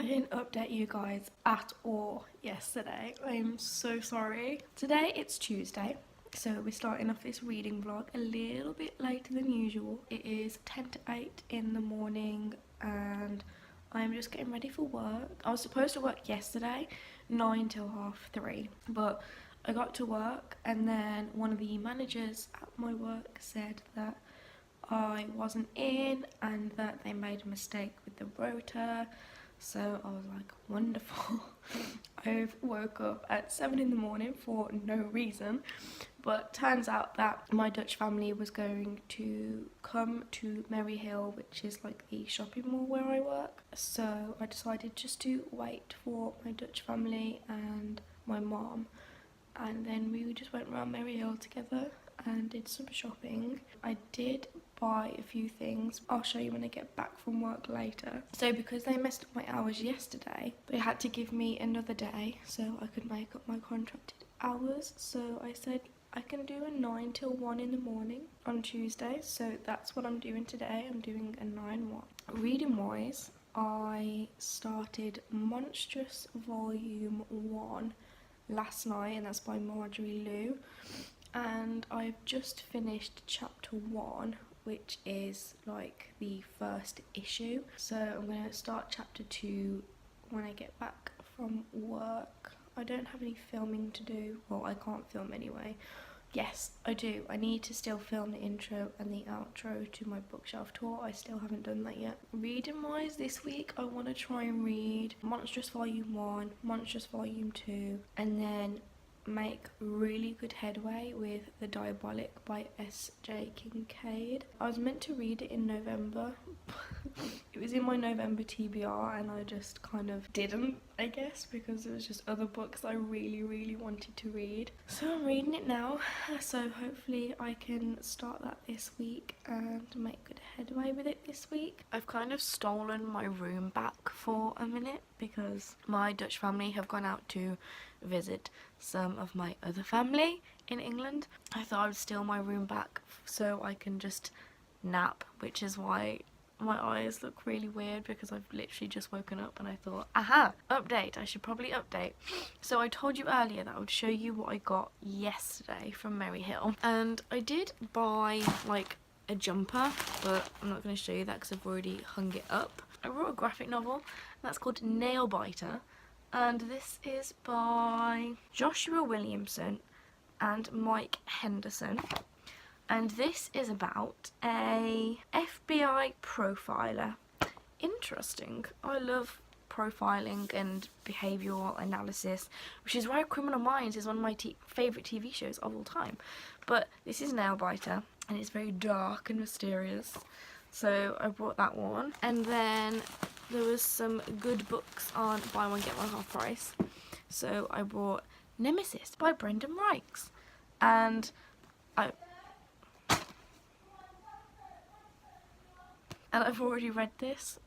didn't update you guys at all yesterday. I'm so sorry. Today it's Tuesday, so we're starting off this reading vlog a little bit later than usual. It is 10 to 8 in the morning and I'm just getting ready for work. I was supposed to work yesterday, 9 till 3:30, but I got to work and then one of the managers at my work said that I wasn't in and that they made a mistake with the rota. So I was like, wonderful. I've woke up at 7 in the morning for no reason, but turns out that my Dutch family was going to come to Merry Hill, which is like the shopping mall where I work. So I decided just to wait for my Dutch family and my mom, and then we just went around Merry Hill together and did some shopping. I did buy a few things. I'll show you when I get back from work later. So because they messed up my hours yesterday, they had to give me another day so I could make up my contracted hours. So I said I can do a 9 till 1 in the morning on Tuesday. So that's what I'm doing today. I'm doing a 9-1. Reading wise, I started Monstrous Volume 1 last night, and that's by Marjorie Liu. And I've just finished chapter 1, which is like the first issue. So I'm going to start chapter 2 when I get back from work. I don't have any filming to do. Well, I can't film anyway. Yes, I do. I need to still film the intro and the outro to my bookshelf tour. I still haven't done that yet. Reading wise this week, I want to try and read Monstrous Volume 1, Monstrous Volume 2, and then make really good headway with The Diabolic by S.J. Kincaid. I was meant to read it in November. It was in my November TBR and I just kind of didn't, I guess, because it was just other books I really wanted to read. So I'm reading it now, so hopefully I can start that this week and make good headway with it this week. I've kind of stolen my room back for a minute because my Dutch family have gone out to visit some of my other family in England. I thought I would steal my room back so I can just nap, which is why my eyes look really weird, because I've literally just woken up and I thought, aha, update, I should probably update. So I told you earlier that I would show you what I got yesterday from Merry Hill, and I did buy like a jumper, but I'm not going to show you that because I've already hung it up. I wrote a graphic novel and that's called Nail Biter, and this is by Joshua Williamson and Mike Henderson. And this is about a FBI profiler. Interesting. I love profiling and behavioural analysis, which is why Criminal Minds is one of my favourite TV shows of all time. But this is Nail Biter, and it's very dark and mysterious. So I bought that one. And then there was some good books on buy one get one half price. So I bought Nemesis by Brendan Reichs. And I've already read this,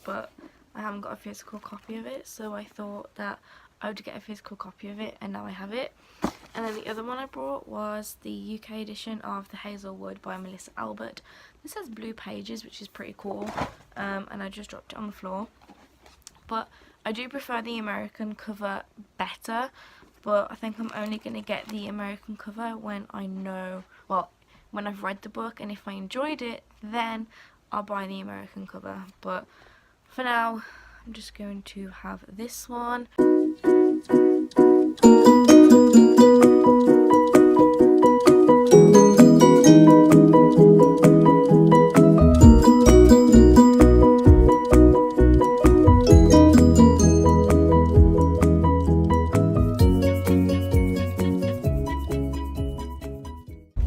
but I haven't got a physical copy of it, so I thought that I would get a physical copy of it, and now I have it. And then the other one I brought was the UK edition of The Hazelwood by Melissa Albert. This has blue pages, which is pretty cool, and I just dropped it on the floor. But I do prefer the American cover better, but I think I'm only going to get the American cover when I know, well, when I've read the book, and if I enjoyed it, then I'll buy the American cover. But for now, I'm just going to have this one.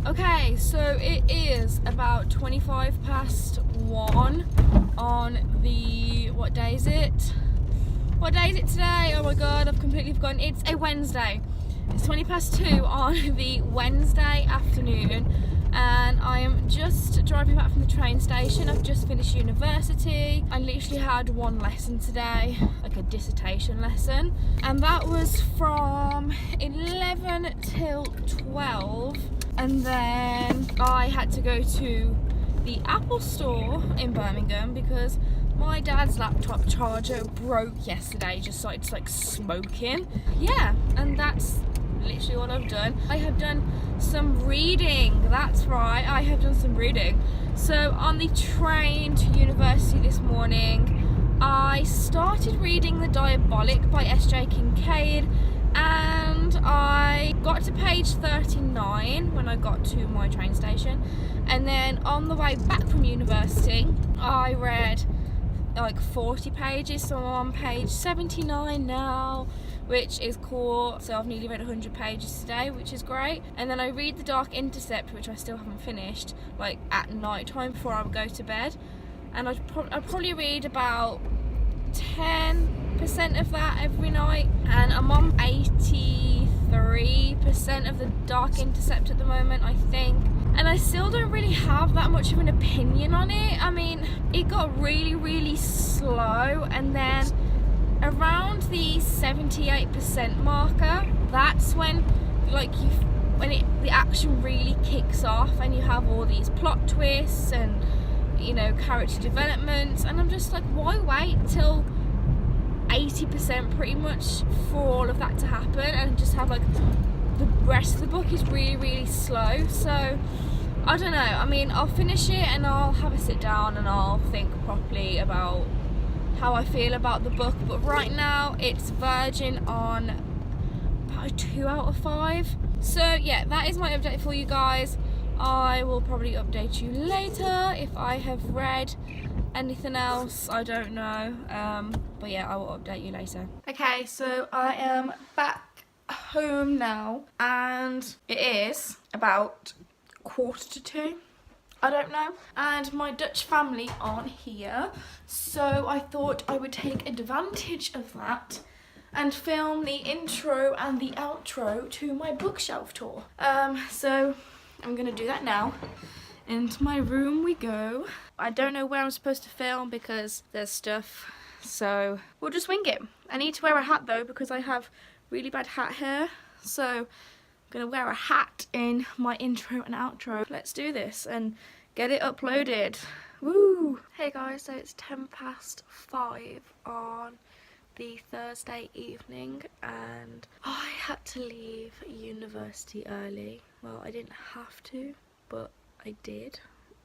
Okay, so it is about 1:25 on the, what day is it? What day is it today? Oh my god, I've completely forgotten. It's a Wednesday. It's 2:20 on the Wednesday afternoon, and I am just driving back from the train station. I've just finished university. I literally had one lesson today, like a dissertation lesson, and that was from 11 till 12. And then I had to go to the Apple store in Birmingham because My dad's laptop charger broke yesterday, just started like smoking. Yeah, and that's literally what I've done. I have done some reading, that's right, I have done some reading. So on the train to university this morning, I started reading The Diabolic by S.J. Kincaid, and I got to page 39 when I got to my train station, and then on the way back from university I read like 40 pages, so I'm on page 79 now, which is cool. So I've nearly read 100 pages today, which is great. And then I read The Dark Intercept, which I still haven't finished, like at night time before I go to bed, and I'd probably read about 10% of that every night, and I'm on 83% of The Dark Intercept at the moment, I think. And I still don't really have that much of an opinion on it. I mean, it got really slow, and then around the 78% marker, that's when the action really kicks off, and you have all these plot twists and, you know, character developments, and I'm just like, why wait till 80% pretty much for all of that to happen, and just have like the rest of the book is really slow. So I don't know, I mean, I'll finish it and I'll have a sit down and I'll think properly about how I feel about the book, but right now it's verging on about a 2 out of 5. So yeah, that is my update for you guys. I will probably update you later if I have read anything else, I don't know, but yeah, I will update you later. Okay, so I am back home now, and it is about 1:45, I don't know, and my Dutch family aren't here, so I thought I would take advantage of that and film the intro and the outro to my bookshelf tour. So I'm gonna do that now. Into my room we go. I don't know where I'm supposed to film because there's stuff, so we'll just wing it. I need to wear a hat though because I have really bad hat hair, so I'm gonna wear a hat in my intro and outro. Let's do this and get it uploaded. Woo! Hey guys, so it's 5:10 on the Thursday evening, and I had to leave university early. Well, I didn't have to, but I did,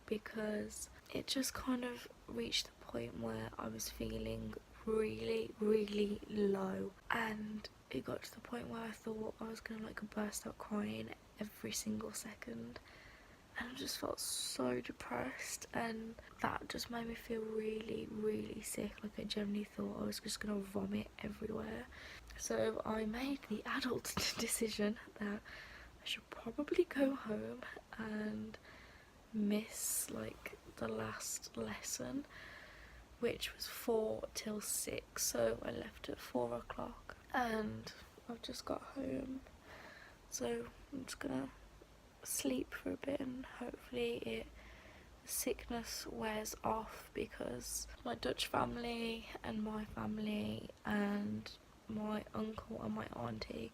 because it just kind of reached the point where I was feeling really low, and it got to the point where I thought I was gonna like burst out crying every single second, and I just felt so depressed, and that just made me feel really sick. Like I genuinely thought I was just gonna vomit everywhere. So I made the adult decision that I should probably go home and miss like the last lesson, which was 4 till 6, so I left at 4 o'clock, and I've just got home, so I'm just gonna sleep for a bit and hopefully the sickness wears off, because my Dutch family and my family and my uncle and my auntie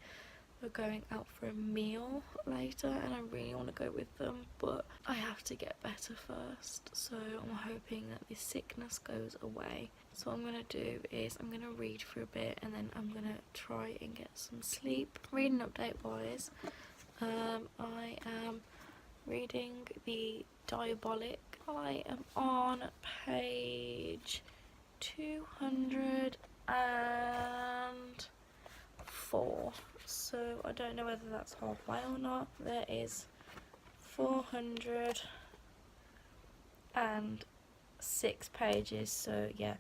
are going out for a meal later, and I really want to go with them, but I have to get better first, so I'm hoping that this sickness goes away. So what I'm going to do is I'm going to read for a bit, and then I'm going to try and get some sleep. Reading update wise, I am reading The Diabolic. I am on page 204, so I don't know whether that's halfway or not. There is 406 pages, so yeah,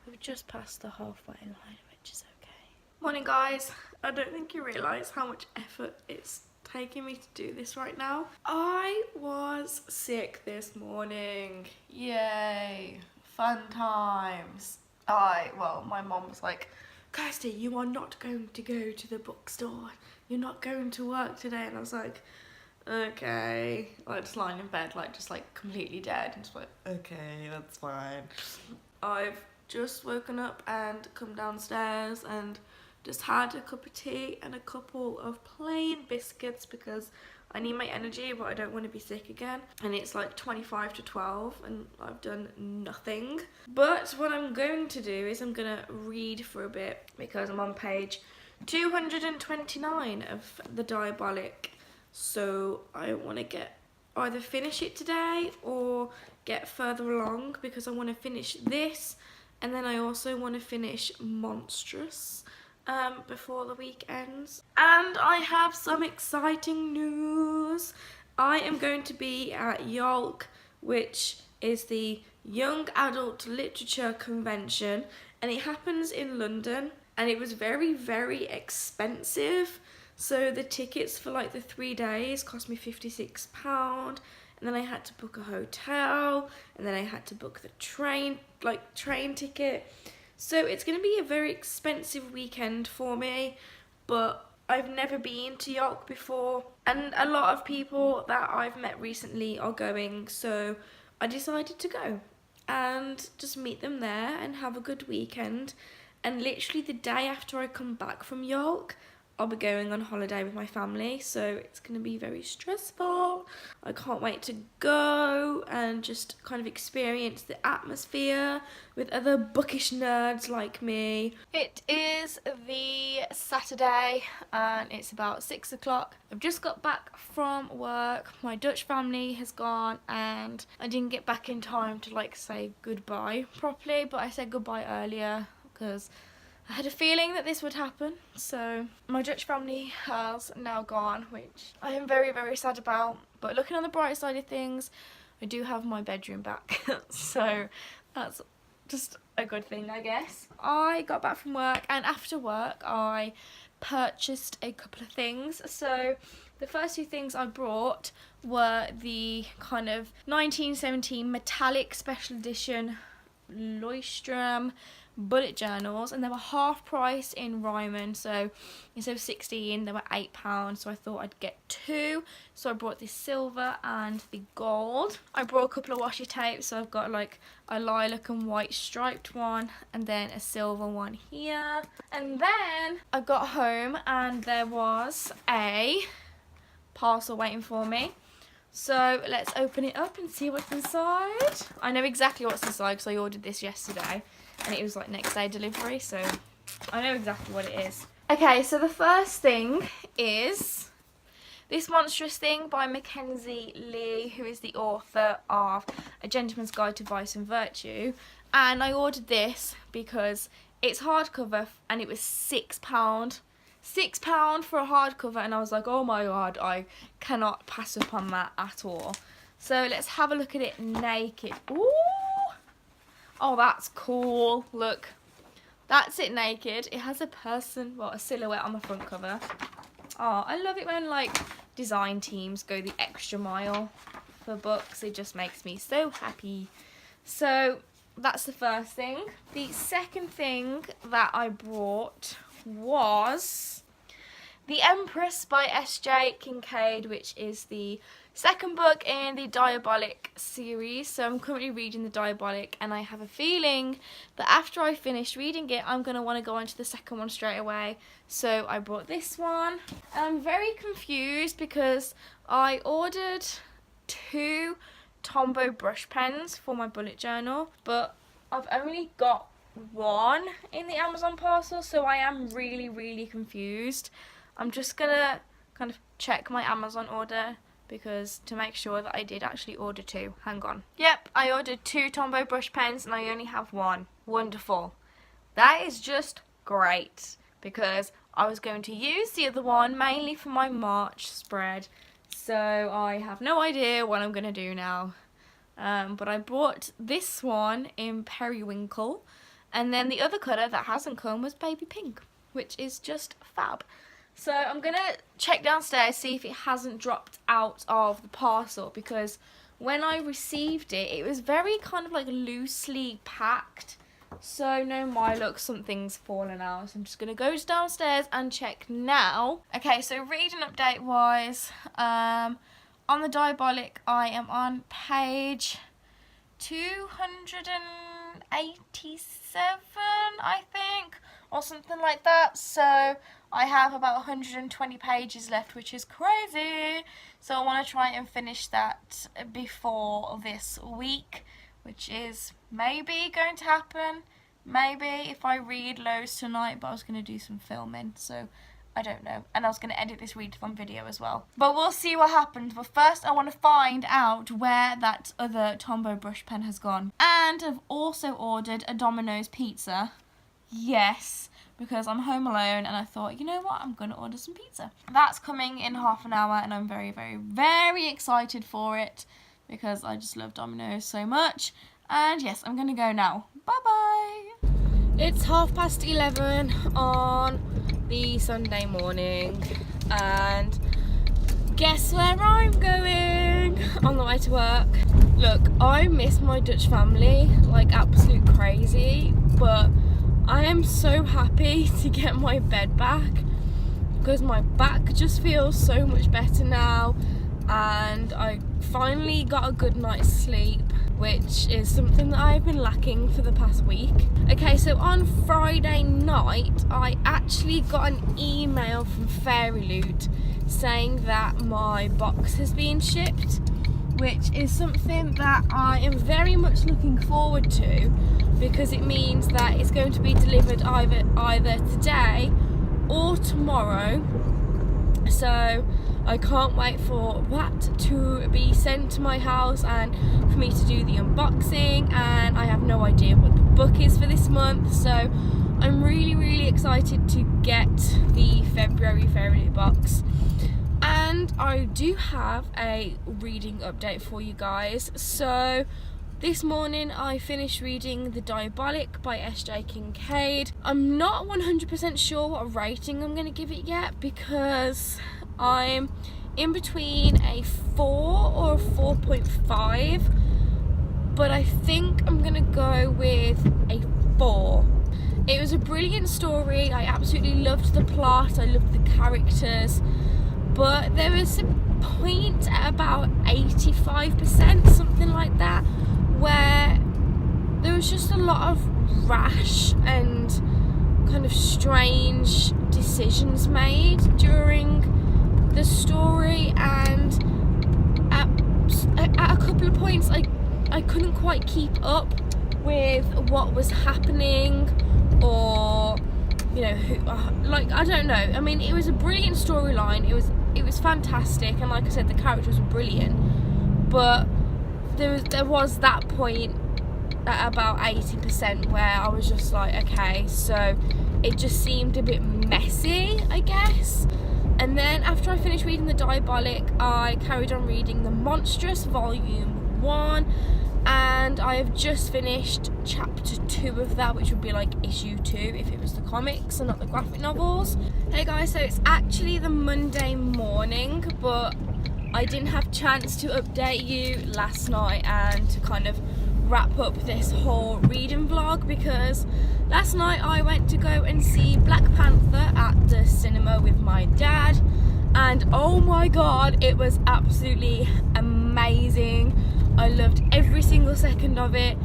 we've just passed the halfway line, which is okay. Morning guys, I don't think you realise how much effort it's taking me to do this right now. I was sick this morning. Yay, fun times. My mom was like, Kirsty, you are not going to go to the bookstore. You're not going to work today. And I was like, okay. Like just lying in bed, like just like completely dead. And just like, okay, that's fine. I've just woken up and come downstairs and just had a cup of tea and a couple of plain biscuits because I need my energy, but I don't want to be sick again. And it's like 25 to 12 and I've done nothing. But what I'm going to do is I'm going to read for a bit because I'm on page 229 of the Diabolic. So I want to either finish it today or get further along because I want to finish this, and then I also want to finish Monstrous before the week ends. And I have some exciting news. I am going to be at YALC, which is the Young Adult Literature Convention, and it happens in London, and it was very, very expensive. So the tickets for like the 3 days cost me £56, and then I had to book a hotel, and then I had to book the train ticket. So it's going to be a very expensive weekend for me, but I've never been to York before, and a lot of people that I've met recently are going, so I decided to go and just meet them there and have a good weekend. And literally the day after I come back from York, I'll be going on holiday with my family, so it's going to be very stressful. I can't wait to go and just kind of experience the atmosphere with other bookish nerds like me. It is the Saturday and it's about 6 o'clock. I've just got back from work. My Dutch family has gone and I didn't get back in time to like say goodbye properly, but I said goodbye earlier because I had a feeling that this would happen. So my Dutch family has now gone, which I am very, very sad about. But looking on the bright side of things, I do have my bedroom back. So that's just a good thing, I guess. I got back from work, and after work I purchased a couple of things. So the first two things I brought were the kind of 1917 metallic special edition Leuchtturm bullet journals, and they were half price in Ryman, so instead of 16 they were £8, so I thought I'd get two. So I brought the silver and the gold. I brought a couple of washi tapes, so I've got like a lilac and white striped one and then a silver one here. And then I got home and there was a parcel waiting for me. So let's open it up and see what's inside. I know exactly what's inside because I ordered this yesterday and it was like next day delivery, so I know exactly what it is. Okay, so the first thing is this Monstrous Thing by Mackenzie Lee, who is the author of A Gentleman's Guide to Vice and Virtue. And I ordered this because it's hardcover and it was £6. £6 for a hardcover, and I was like, oh my god, I cannot pass up on that at all. So let's have a look at it naked. Ooh! Oh, that's cool. Look, that's it naked. It has a person, well, a silhouette on the front cover. Oh, I love it when like design teams go the extra mile for books. It just makes me so happy. So that's the first thing. The second thing that I brought was The Empress by S.J. Kincaid, which is the second book in the Diabolic series. So I'm currently reading the Diabolic, and I have a feeling that after I finish reading it, I'm going to want to go on to the second one straight away. So I brought this one. And I'm very confused because I ordered 2 Tombow brush pens for my bullet journal, but I've only got one in the Amazon parcel, so I am really, really confused. I'm just going to kind of check my Amazon order because to make sure that I did actually order 2. Hang on. Yep, I ordered 2 Tombow brush pens and I only have 1. Wonderful. That is just great because I was going to use the other one mainly for my March spread. So I have no idea what I'm going to do now. But I bought this one in Periwinkle, and then the other colour that hasn't come was Baby Pink, which is just fab. So I'm going to check downstairs, see if it hasn't dropped out of the parcel, because when I received it, it was very kind of like loosely packed. So no, my look, something's fallen out. So I'm just going to go downstairs and check now. Okay, so reading update wise, on the Diabolic, I am on page 287, I think. or something like that. So I have about 120 pages left, which is crazy. So I want to try and finish that before this week, which is maybe going to happen. Maybe if I read loads tonight, but I was going to do some filming, so I don't know. And I was going to edit this readathon video as well. But we'll see what happens. But first I want to find out where that other Tombow brush pen has gone. And I've also ordered a Domino's pizza. Yes, because I'm home alone and I thought, you know what, I'm going to order some pizza. That's coming in half an hour and I'm very, very, very excited for it because I just love Domino's so much. And yes, I'm going to go now. Bye-bye. It's 11:30 on the Sunday morning and guess where I'm going on the way to work. Look, I miss my Dutch family like absolute crazy, but I am so happy to get my bed back because my back just feels so much better now and I finally got a good night's sleep, which is something that I've been lacking for the past week. Okay, so on Friday night I actually got an email from Fairy Loot saying that my box has been shipped, which is something that I am very much looking forward to because it means that it's going to be delivered either today or tomorrow. So I can't wait for that to be sent to my house and for me to do the unboxing, and I have no idea what the book is for this month, so I'm really, really excited to get the February Fairy Loot box. And I do have a reading update for you guys. So this morning I finished reading The Diabolic by S.J. Kincaid. I'm not 100% sure what rating I'm going to give it yet because I'm in between a 4 or a 4.5, but I think I'm going to go with a 4. It was a brilliant story. I absolutely loved the plot. I loved the characters. But there was a point at about 85%, something like that, where there was just a lot of rash and kind of strange decisions made during the story, and at a couple of points I couldn't quite keep up with what was happening, or you know, like, I don't know. I mean, it was a brilliant storyline. It was fantastic, and like I said, the characters were brilliant. But there was that point at about 80% where I was just like, okay, so it just seemed a bit messy, I guess. And then after I finished reading The Diabolic, I carried on reading The Monstrous Volume 1. And I have just finished chapter 2 of that, which would be like issue 2 if it was the comics and not the graphic novels. Hey guys, so it's actually the Monday morning, but I didn't have a chance to update you last night and to kind of wrap up this whole reading vlog because last night I went to go and see Black Panther at the cinema with my dad, and oh my god, it was absolutely amazing. I loved every single second of it.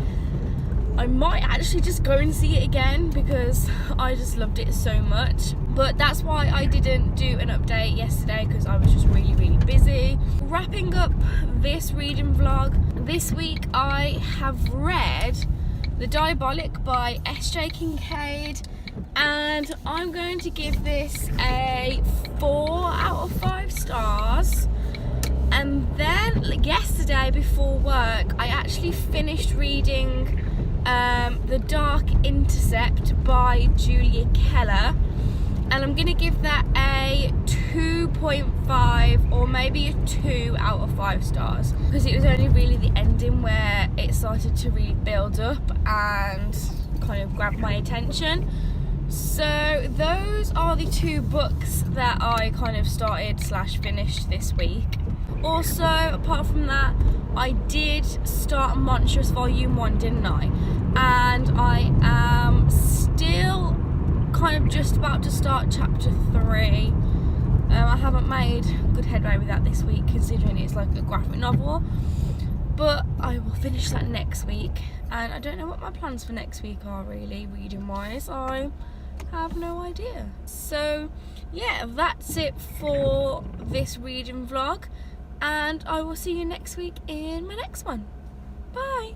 I might actually just go and see it again because I just loved it so much. But that's why I didn't do an update yesterday, because I was just really, really busy. Wrapping up this reading vlog, this week I have read The Diabolic by S.J. Kincaid, and I'm going to give this a 4 out of 5 stars. And then yesterday before work I actually finished reading The Dark Intercept by Julia Keller, and I'm going to give that a 2.5 or maybe a 2 out of 5 stars because it was only really the ending where it started to really build up and kind of grab my attention. So those are the 2 books that I kind of started / finished this week. Also, apart from that, I did start Monstrous Volume 1, didn't I? And I am still kind of just about to start chapter 3. I haven't made good headway with that this week, considering it's like a graphic novel. But I will finish that next week. And I don't know what my plans for next week are really, reading wise. I'm have no idea. So yeah, that's it for this reading vlog, and I will see you next week in my next one. Bye.